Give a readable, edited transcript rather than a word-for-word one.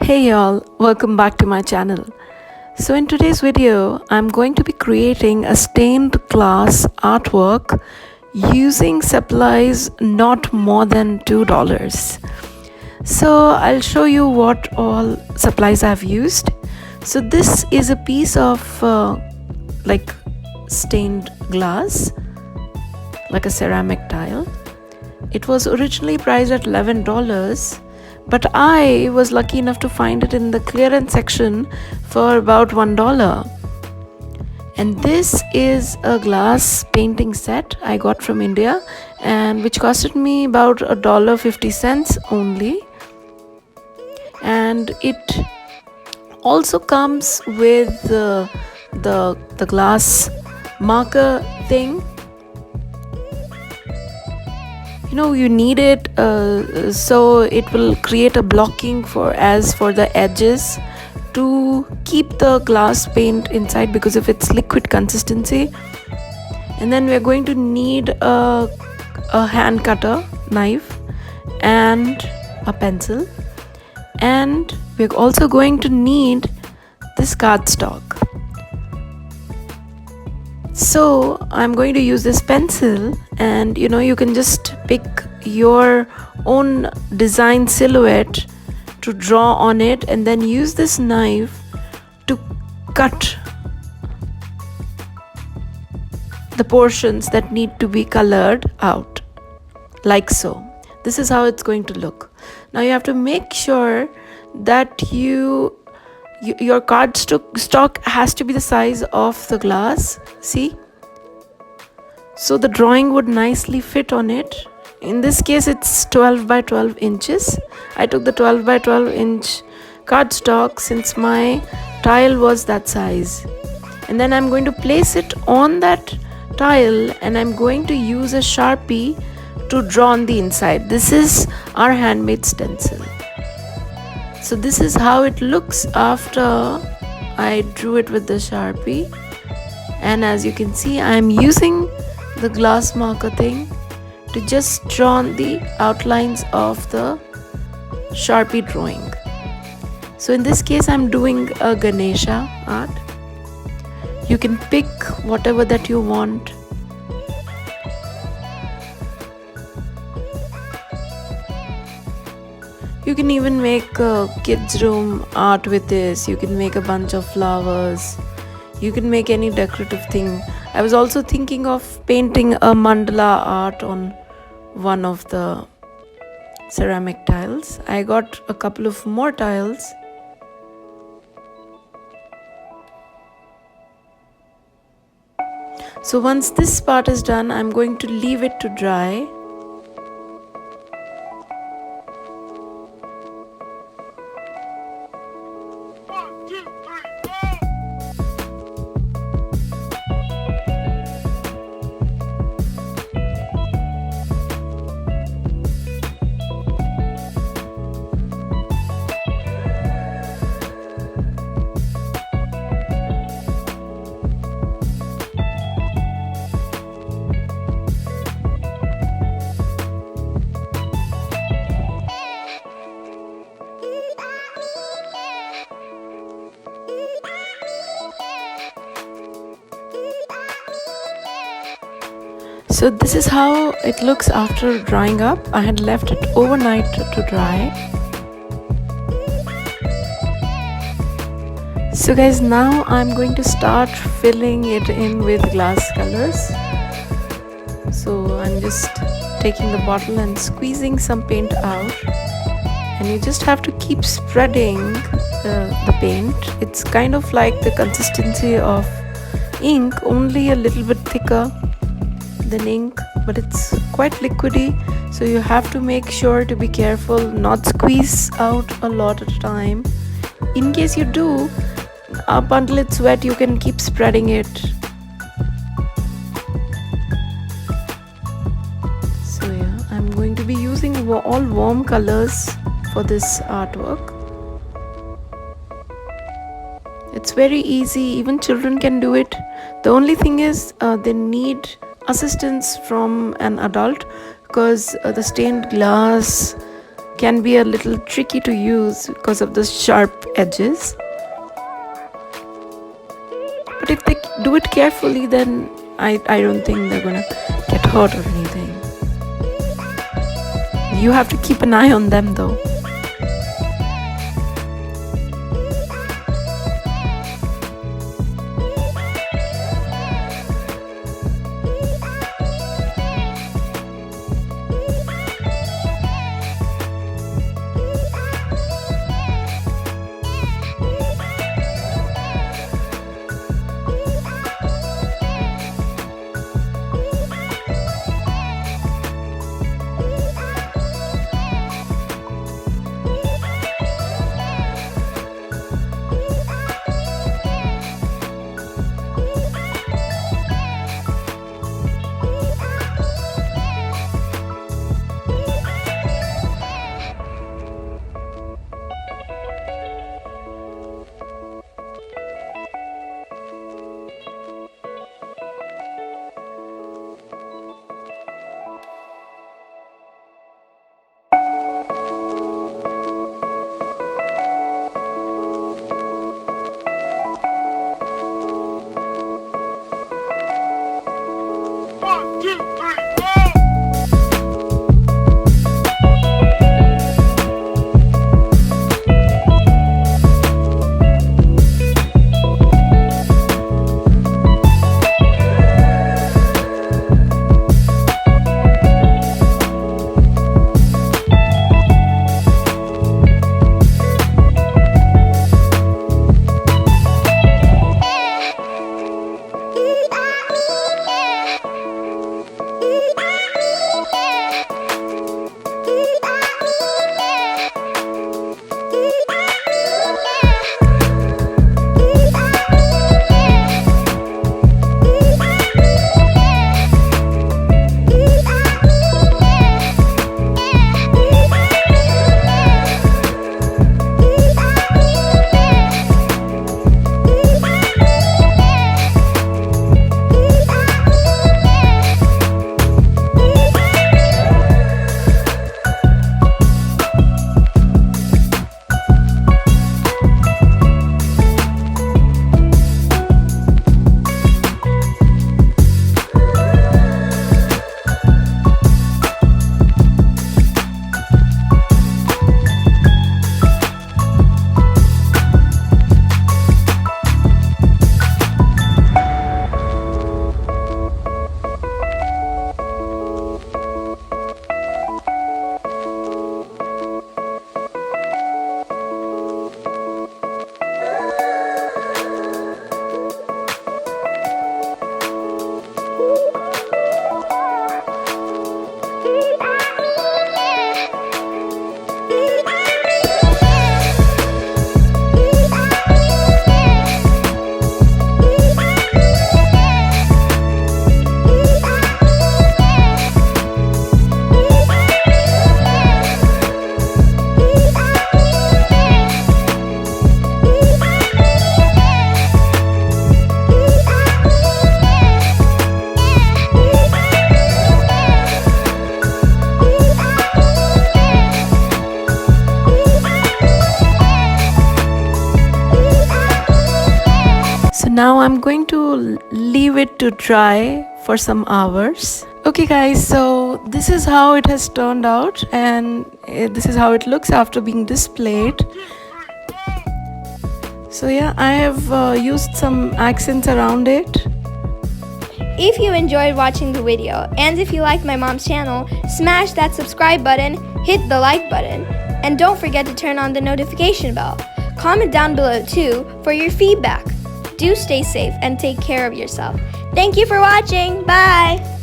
Hey y'all, welcome back to my channel. So in today's video, I'm going to be creating a stained glass artwork using supplies not more than $2. So I'll show you what all supplies I've used. So this is a piece of like stained glass, like a ceramic tile. It was originally priced at $11, but I was lucky enough to find it in the clearance section for about $1. And this is a glass painting set I got from India, and which costed me about $1.50 only. And it also comes with the glass marker thing. You need it so it will create a blocking for the edges to keep the glass paint inside, because if it's liquid consistency. And then we're going to need a hand cutter knife and a pencil, and we're also going to need this cardstock. So I'm going to use this pencil, and you can just pick your own design silhouette to draw on it, and then use this knife to cut the portions that need to be colored out, like so. This is how it's going to look. Now you have to make sure that your cardstock has to be the size of the glass, see, so the drawing would nicely fit on it. In this case it's 12 by 12 inches. I took the 12 by 12 inch cardstock since my tile was that size, and then I'm going to place it on that tile, and I'm going to use a Sharpie to draw on the inside. This is our handmade stencil. So this is how it looks after I drew it with the Sharpie. And as you can see, I'm using the glass marker thing to just draw on the outlines of the Sharpie drawing. So in this case, I'm doing a Ganesha art. You can pick whatever that you want. You can even make a kids room art with this. You can make a bunch of flowers. You can make any decorative thing. I was also thinking of painting a mandala art on one of the ceramic tiles. I got a couple of more tiles. So once this part is done, I'm going to leave it to dry. So this is how it looks after drying up. I had left it overnight to dry. So guys, now I'm going to start filling it in with glass colors. So I'm just taking the bottle and squeezing some paint out, and you just have to keep spreading the paint. It's kind of like the consistency of ink, only a little bit thicker than ink, but it's quite liquidy, so you have to make sure to be careful, not squeeze out a lot at a time. In case you do, up until it's wet, you can keep spreading it. So yeah, I'm going to be using all warm colors for this artwork. It's very easy, even children can do it. The only thing is they need assistance from an adult, because the stained glass can be a little tricky to use because of the sharp edges. But if they do it carefully, then I don't think they're gonna get hurt or anything. You have to keep an eye on them though. Now I'm going to leave it to dry for some hours. Okay guys, so this is how it has turned out, and this is how it looks after being displayed. So yeah, I have used some accents around it. If you enjoyed watching the video, and if you like my mom's channel, smash that subscribe button, hit the like button, and don't forget to turn on the notification bell. Comment down below too for your feedback. Do stay safe and take care of yourself. Thank you for watching. Bye!